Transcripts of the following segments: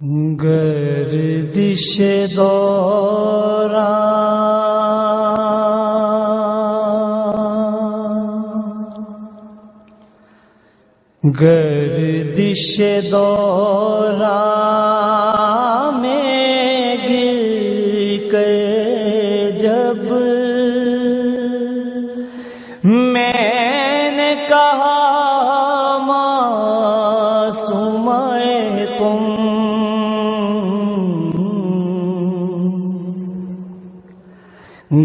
گردش دوران، گردش دوران میں گر کر جب میں نے کہا معصوم قم،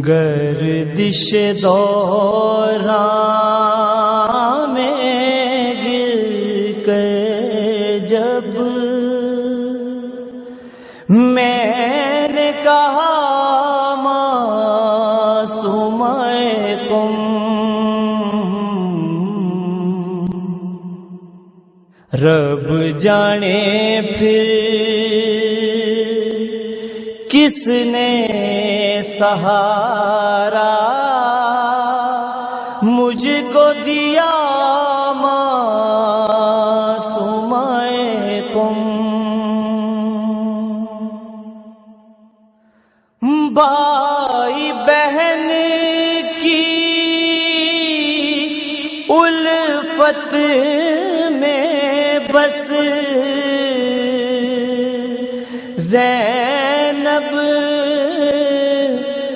گردش دوران میں گر کر جب میں نے کہا معصوم قم، رب جانے پھر کس نے سہارا مجھ کو دیا معصوم قم، بھائی بہن کی الفت میں بس زینب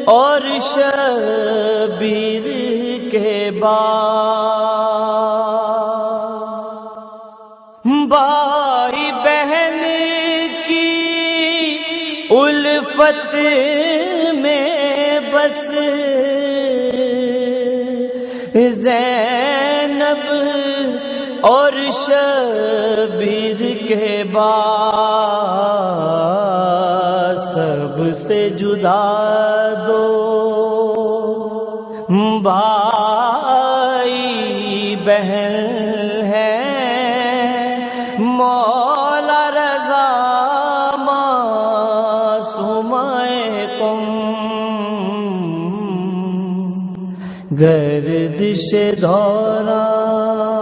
اور شبیر کے بعد، بھائی بہن کی الفت میں بس زینب اور شبیر کے بعد، سب سے جدا دو بھائی بہن ہیں، مولا رضا معصوم قم، گردش دوران